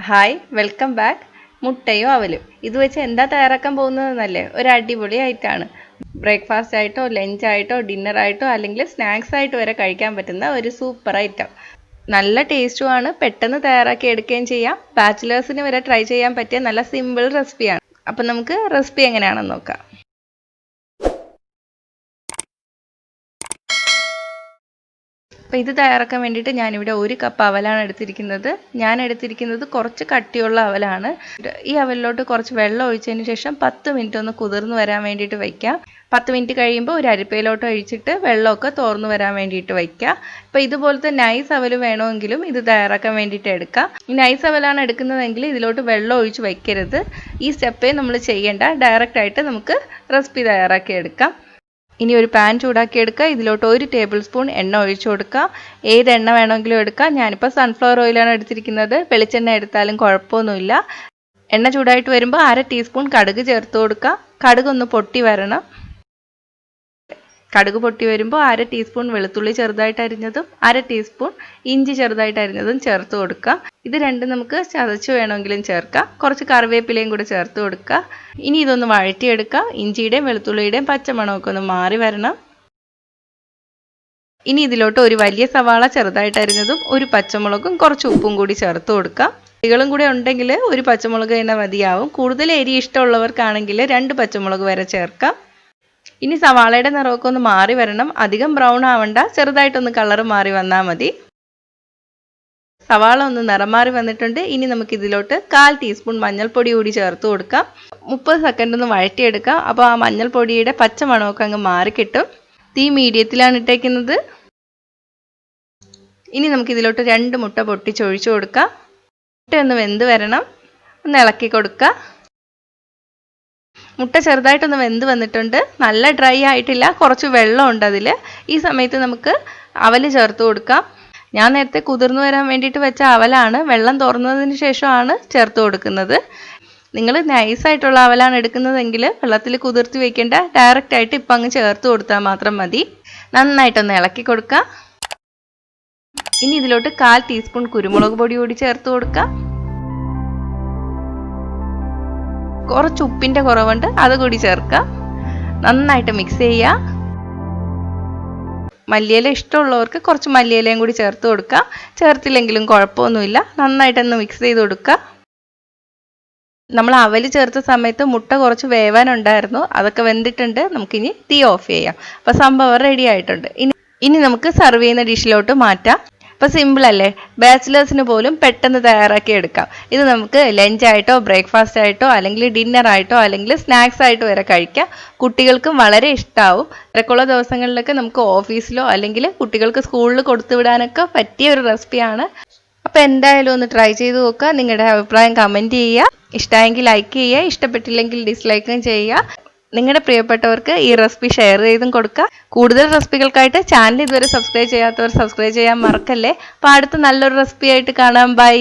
Hi welcome back. മുട്ടയും അവലും ഇത് വെച്ച് എന്താ തയ്യാറാക്കാൻ പോകുന്നതെന്നല്ലേ, ഒരു അടിപൊളി ആയിട്ടാണ്. ബ്രേക്ക്ഫാസ്റ്റ് ആയിട്ടോ ലഞ്ചായിട്ടോ ഡിന്നറായിട്ടോ അല്ലെങ്കിൽ സ്നാക്സ് ആയിട്ട് വരെ കഴിക്കാൻ പറ്റുന്ന ഒരു സൂപ്പർ ഐറ്റം. നല്ല ടേസ്റ്റുമാണ്, പെട്ടെന്ന് തയ്യാറാക്കി എടുക്കുകയും ചെയ്യാം. ബാച്ചിലേഴ്സിന് വരെ ട്രൈ ചെയ്യാൻ പറ്റിയ നല്ല സിമ്പിൾ റെസിപ്പിയാണ്. അപ്പം നമുക്ക് റെസിപ്പി എങ്ങനെയാണെന്ന് നോക്കാം. അപ്പോൾ ഇത് തയ്യാറാക്കാൻ വേണ്ടിയിട്ട് ഞാനിവിടെ 1 കപ്പ് അവലാണ് എടുത്തിരിക്കുന്നത്. ഞാൻ എടുത്തിരിക്കുന്നത് കുറച്ച് കട്ടിയുള്ള അവലാണ്. ഈ അവലിലോട്ട് കുറച്ച് വെള്ളം ഒഴിച്ചതിന് ശേഷം 10 മിനിറ്റ് ഒന്ന് കുതിർന്ന് വരാൻ വേണ്ടിയിട്ട് വയ്ക്കാം. 10 മിനിറ്റ് കഴിയുമ്പോൾ ഒരു അരിപ്പയിലോട്ട് ഒഴിച്ചിട്ട് വെള്ളമൊക്കെ തോർന്ന് വരാൻ വേണ്ടിയിട്ട് വയ്ക്കാം. അപ്പോൾ ഇതുപോലത്തെ നൈസ് അവൽ വേണമെങ്കിലും ഇത് തയ്യാറാക്കാൻ വേണ്ടിയിട്ട് എടുക്കാം. ഈ നൈസ് അവലാണ് എടുക്കുന്നതെങ്കിൽ ഇതിലോട്ട് വെള്ളം ഒഴിച്ച് വയ്ക്കരുത്. ഈ സ്റ്റെപ്പേ നമ്മൾ ചെയ്യേണ്ട, ഡയറക്റ്റായിട്ട് നമുക്ക് റെസിപ്പി തയ്യാറാക്കി എടുക്കാം. ഇനി ഒരു പാൻ ചൂടാക്കി എടുക്കുക. ഇതിലോട്ട് 1 ടേബിൾ സ്പൂൺ എണ്ണ ഒഴിച്ചു കൊടുക്കുക. ഏത് എണ്ണ വേണമെങ്കിലും എടുക്കാം. ഞാനിപ്പോൾ സൺഫ്ലവർ ഓയിലാണ് എടുത്തിരിക്കുന്നത്. വെളിച്ചെണ്ണ എടുത്താലും കുഴപ്പമൊന്നുമില്ല. എണ്ണ ചൂടായിട്ട് വരുമ്പോൾ 1/2 ടീസ്പൂൺ കടുക് ചേർത്ത് കൊടുക്കുക. കടുക് ഒന്ന് പൊട്ടി വരണം. കടുക് പൊട്ടി വരുമ്പോൾ 1/2 ടീസ്പൂൺ വെളുത്തുള്ളി ചെറുതായിട്ട് അരിഞ്ഞതും 1/2 ടീസ്പൂൺ ഇഞ്ചി ചെറുതായിട്ട് അരിഞ്ഞതും ചേർത്ത് കൊടുക്കുക. ഇത് രണ്ടും നമുക്ക് ചതച്ച് വേണമെങ്കിലും ചേർക്കാം. കുറച്ച് കറിവേപ്പിലയും കൂടി ചേർത്ത് കൊടുക്കുക. ഇനി ഇതൊന്ന് വഴറ്റിയെടുക്കുക. ഇഞ്ചിയുടെയും വെളുത്തുള്ളിയുടെയും പച്ചമണമൊക്കെ ഒന്ന് മാറി വരണം. ഇനി ഇതിലോട്ട് ഒരു വലിയ സവാള ചെറുതായിട്ട് അരിഞ്ഞതും 1 പച്ചമുളകും കുറച്ച് ഉപ്പും കൂടി ചേർത്ത് കൊടുക്കുക. കുട്ടികളും കൂടെ ഉണ്ടെങ്കിൽ 1 പച്ചമുളക് തന്നെ മതിയാവും. കൂടുതൽ എരി ഇഷ്ടമുള്ളവർക്കാണെങ്കിൽ 2 പച്ചമുളക് വരെ ചേർക്കാം. ഇനി സവാളയുടെ നിറമൊക്കെ ഒന്ന് മാറി വരണം. അധികം ബ്രൗൺ ആവണ്ട, ചെറുതായിട്ടൊന്ന് കളർ മാറി വന്നാൽ മതി. സവാള ഒന്ന് നിറം മാറി വന്നിട്ടുണ്ട്. ഇനി നമുക്ക് ഇതിലോട്ട് 1/4 ടീസ്പൂൺ മഞ്ഞൾപ്പൊടി കൂടി ചേർത്ത് കൊടുക്കാം. 30 സെക്കൻഡ് ഒന്ന് വഴറ്റിയെടുക്കാം. അപ്പോൾ ആ മഞ്ഞൾപ്പൊടിയുടെ പച്ച മണമൊക്കെ അങ്ങ് മാറി കിട്ടും. തീ മീഡിയത്തിലാണ് ഇട്ടേക്കുന്നത്. ഇനി നമുക്ക് ഇതിലോട്ട് 2 മുട്ട പൊട്ടിച്ചൊഴിച്ചു കൊടുക്കാം. മുട്ട ഒന്ന് വെന്ത് വരണം. ഒന്ന് ഇളക്കി കൊടുക്കുക. മുട്ട ചെറുതായിട്ടൊന്ന് വെന്ത് വന്നിട്ടുണ്ട്. നല്ല ഡ്രൈ ആയിട്ടില്ല, കുറച്ച് വെള്ളമുണ്ട് അതിൽ. ഈ സമയത്ത് നമുക്ക് അവല് ചേർത്ത് കൊടുക്കാം. ഞാൻ നേരത്തെ കുതിർന്നു വരാൻ വേണ്ടിയിട്ട് വെച്ച അവലാണ്. വെള്ളം തുറന്നതിന് ശേഷമാണ് ചേർത്ത് കൊടുക്കുന്നത്. നിങ്ങൾ നൈസായിട്ടുള്ള അവലാണ് എടുക്കുന്നതെങ്കിൽ വെള്ളത്തിൽ കുതിർത്തി വെക്കേണ്ട, ഡയറക്റ്റായിട്ട് ഇപ്പം അങ്ങ് ചേർത്ത് കൊടുത്താൽ മാത്രം മതി. നന്നായിട്ടൊന്ന് ഇളക്കി കൊടുക്കുക. ഇനി ഇതിലോട്ട് 1/4 ടീസ്പൂൺ കുരുമുളക് പൊടി കൂടി ചേർത്ത് കൊടുക്കുക. കുറച്ച് ഉപ്പിൻ്റെ കുറവുണ്ട്, അതുകൂടി ചേർക്കുക. നന്നായിട്ട് മിക്സ് ചെയ്യുക. മല്ലിയില ഇഷ്ടമുള്ളവർക്ക് കുറച്ച് മല്ലിയിലയും കൂടി ചേർത്ത് കൊടുക്കുക. ചേർത്തില്ലെങ്കിലും കുഴപ്പമൊന്നുമില്ല. നന്നായിട്ടൊന്ന് മിക്സ് ചെയ്ത് കൊടുക്കുക. നമ്മൾ അവല് ചേർത്ത സമയത്ത് മുട്ട കുറച്ച് വേവാനുണ്ടായിരുന്നു. അതൊക്കെ വെന്തിട്ടുണ്ട്. നമുക്കിനി തീ ഓഫ് ചെയ്യാം. അപ്പോൾ സംഭവം റെഡി ആയിട്ടുണ്ട്. ഇനി നമുക്ക് സെർവ് ചെയ്യുന്ന ഡിഷിലോട്ട് മാറ്റാം. അപ്പോൾ സിമ്പിൾ അല്ലേ, ബാച്ചിലേഴ്സിന് പോലും പെട്ടെന്ന് തയ്യാറാക്കി എടുക്കാം. ഇത് നമുക്ക് ലഞ്ചായിട്ടോ ബ്രേക്ക്ഫാസ്റ്റ് ആയിട്ടോ അല്ലെങ്കിൽ ഡിന്നറായിട്ടോ അല്ലെങ്കിൽ സ്നാക്സ് ആയിട്ടോ വരെ കഴിക്കാം. കുട്ടികൾക്കും വളരെ ഇഷ്ടമാവും. തിരക്കുള്ള ദിവസങ്ങളിലൊക്കെ നമുക്ക് ഓഫീസിലോ അല്ലെങ്കിൽ കുട്ടികൾക്ക് സ്കൂളിൽ കൊടുത്തുവിടാനൊക്കെ പറ്റിയ ഒരു റെസിപ്പിയാണ്. അപ്പോൾ എന്തായാലും ഒന്ന് ട്രൈ ചെയ്ത് നോക്കുക. നിങ്ങളുടെ അഭിപ്രായം കമൻറ്റ് ചെയ്യുക. ഇഷ്ടമായെങ്കിൽ ലൈക്ക് ചെയ്യുക, ഇഷ്ടപ്പെട്ടില്ലെങ്കിൽ ഡിസ്ലൈക്കും ചെയ്യുക. നിങ്ങളുടെ പ്രിയപ്പെട്ടവർക്ക് ഈ റെസിപ്പി ഷെയർ ചെയ്തും കൊടുക്കുക. കൂടുതൽ റെസിപ്പികൾക്കായിട്ട് ചാനൽ ഇതുവരെ സബ്സ്ക്രൈബ് ചെയ്യാത്തവർ സബ്സ്ക്രൈബ് ചെയ്യാൻ മറക്കല്ലേ. അപ്പോൾ അടുത്ത നല്ലൊരു റെസിപ്പി ആയിട്ട് കാണാം. ബൈ.